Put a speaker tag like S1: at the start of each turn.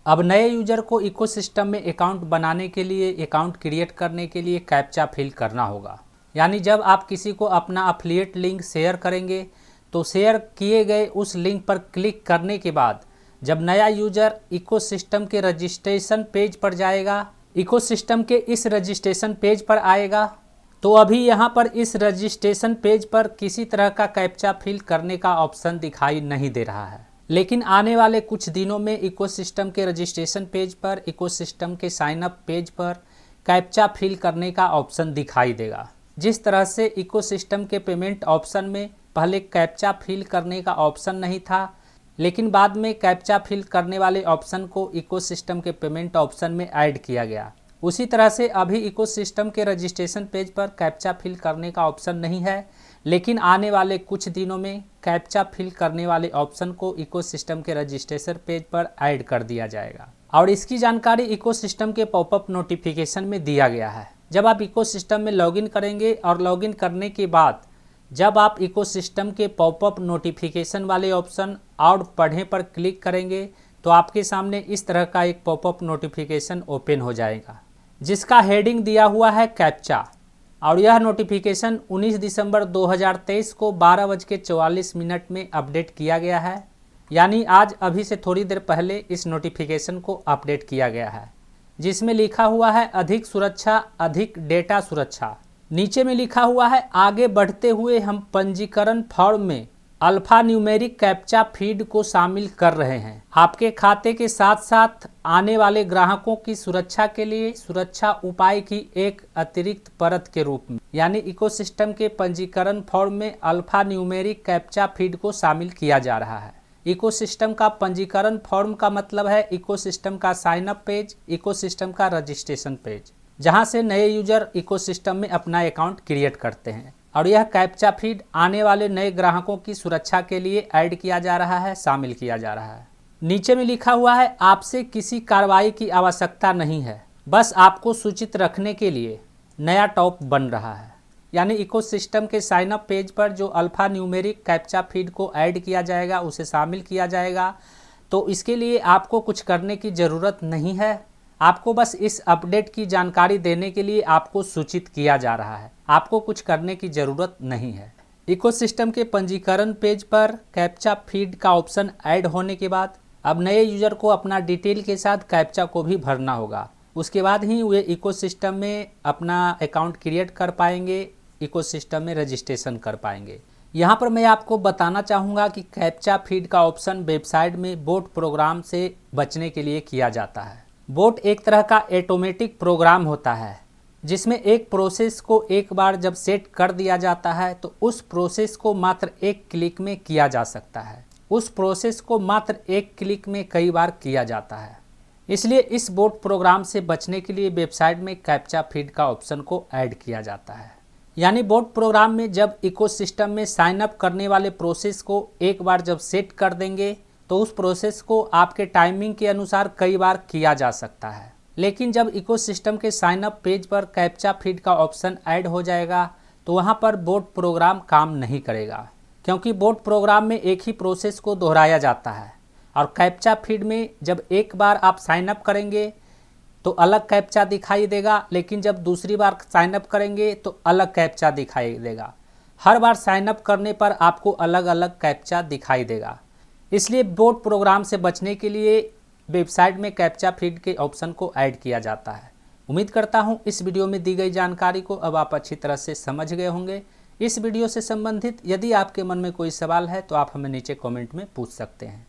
S1: अब नए यूजर को इकोसिस्टम में अकाउंट बनाने के लिए, अकाउंट क्रिएट करने के लिए कैप्चा फिल करना होगा। यानी जब आप किसी को अपना अफिलिएट लिंक शेयर करेंगे तो शेयर किए गए उस लिंक पर क्लिक करने के बाद जब नया यूजर इकोसिस्टम के रजिस्ट्रेशन पेज पर जाएगा, इकोसिस्टम के इस रजिस्ट्रेशन पेज पर आएगा, तो अभी यहाँ पर इस रजिस्ट्रेशन पेज पर किसी तरह का कैप्चा फिल करने का ऑप्शन दिखाई नहीं दे रहा है। लेकिन आने वाले कुछ दिनों में इकोसिस्टम के रजिस्ट्रेशन पेज पर, इकोसिस्टम के साइन अप पेज पर कैप्चा फिल करने का ऑप्शन दिखाई देगा। जिस तरह से इकोसिस्टम के पेमेंट ऑप्शन में पहले कैप्चा फिल करने का ऑप्शन नहीं था, लेकिन बाद में कैप्चा फिल करने वाले ऑप्शन को इकोसिस्टम के पेमेंट ऑप्शन में ऐड किया गया, उसी तरह से अभी इकोसिस्टम के रजिस्ट्रेशन पेज पर कैप्चा फिल करने का ऑप्शन नहीं है। लेकिन आने वाले कुछ दिनों में कैप्चा फिल करने वाले ऑप्शन को इकोसिस्टम के रजिस्ट्रेशन पेज पर ऐड कर दिया जाएगा और इसकी जानकारी इकोसिस्टम के पॉपअप नोटिफिकेशन में दिया गया है। जब आप इकोसिस्टम में लॉगिन करेंगे और लॉगिन करने के बाद जब आप इकोसिस्टम के पॉपअप नोटिफिकेशन वाले ऑप्शन और पढ़ें पर क्लिक करेंगे तो आपके सामने इस तरह का एक पॉपअप नोटिफिकेशन ओपन हो जाएगा जिसका हेडिंग दिया हुआ है कैप्चा, और यह नोटिफिकेशन 19 दिसंबर 2023 को 12:44 में अपडेट किया गया है। यानी आज अभी से थोड़ी देर पहले इस नोटिफिकेशन को अपडेट किया गया है, जिसमें लिखा हुआ है अधिक सुरक्षा, अधिक डेटा सुरक्षा। नीचे में लिखा हुआ है आगे बढ़ते हुए हम पंजीकरण फॉर्म में अल्फा न्यूमेरिक कैप्चा फीड को शामिल कर रहे हैं, आपके खाते के साथ साथ आने वाले ग्राहकों की सुरक्षा के लिए सुरक्षा उपाय की एक अतिरिक्त परत के रूप में। यानी इकोसिस्टम के पंजीकरण फॉर्म में अल्फा न्यूमेरिक कैप्चा फीड को शामिल किया जा रहा है। इकोसिस्टम का पंजीकरण फॉर्म का मतलब है इकोसिस्टम का साइन अप पेज, इकोसिस्टम का रजिस्ट्रेशन पेज, जहां से नए यूजर इकोसिस्टम में अपना अकाउंट क्रिएट करते हैं। और यह कैप्चा फीड आने वाले नए ग्राहकों की सुरक्षा के लिए ऐड किया जा रहा है, शामिल किया जा रहा है। नीचे में लिखा हुआ है आपसे किसी कार्रवाई की आवश्यकता नहीं है, बस आपको सूचित रखने के लिए नया टॉप बन रहा है। यानी इकोसिस्टम के साइन अप पेज पर जो अल्फा न्यूमेरिक कैप्चा फीड को ऐड किया जाएगा, उसे शामिल किया जाएगा, तो इसके लिए आपको कुछ करने की ज़रूरत नहीं है। आपको बस इस अपडेट की जानकारी देने के लिए आपको सूचित किया जा रहा है, आपको कुछ करने की ज़रूरत नहीं है। इकोसिस्टम के पंजीकरण पेज पर कैप्चा फीड का ऑप्शन ऐड होने के बाद अब नए यूजर को अपना डिटेल के साथ कैप्चा को भी भरना होगा। उसके बाद ही वे इकोसिस्टम में अपना अकाउंट क्रिएट कर पाएंगे, इकोसिस्टम में रजिस्ट्रेशन कर पाएंगे। यहाँ पर मैं आपको बताना चाहूँगा कि कैप्चा फीड का ऑप्शन वेबसाइट में बोट प्रोग्राम से बचने के लिए किया जाता है। बोट एक तरह का ऑटोमेटिक प्रोग्राम होता है जिसमें एक प्रोसेस को एक बार जब सेट कर दिया जाता है तो उस प्रोसेस को मात्र एक क्लिक में किया जा सकता है। उस प्रोसेस को मात्र एक क्लिक में कई बार किया जाता है। इसलिए इस बोट प्रोग्राम से बचने के लिए वेबसाइट में कैप्चा फीड का ऑप्शन को ऐड किया जाता है। यानी बोट प्रोग्राम में जब इकोसिस्टम में साइन अप करने वाले प्रोसेस को एक बार जब सेट कर देंगे तो उस प्रोसेस को आपके टाइमिंग के अनुसार कई बार किया जा सकता है। लेकिन जब इकोसिस्टम के साइन अप पेज पर कैप्चा फीड का ऑप्शन ऐड हो जाएगा तो वहां पर बोट प्रोग्राम काम नहीं करेगा, क्योंकि बोट प्रोग्राम में एक ही प्रोसेस को दोहराया जाता है। और कैप्चा फीड में जब एक बार आप साइन अप करेंगे तो अलग कैप्चा दिखाई देगा, लेकिन जब दूसरी बार साइन अप करेंगे तो अलग कैप्चा दिखाई देगा। हर बार साइन अप करने पर आपको अलग अलग कैप्चा दिखाई देगा। इसलिए बोट प्रोग्राम से बचने के लिए वेबसाइट में कैप्चा फीड के ऑप्शन को ऐड किया जाता है। उम्मीद करता हूं इस वीडियो में दी गई जानकारी को अब आप अच्छी तरह से समझ गए होंगे। इस वीडियो से संबंधित यदि आपके मन में कोई सवाल है तो आप हमें नीचे कमेंट में पूछ सकते हैं।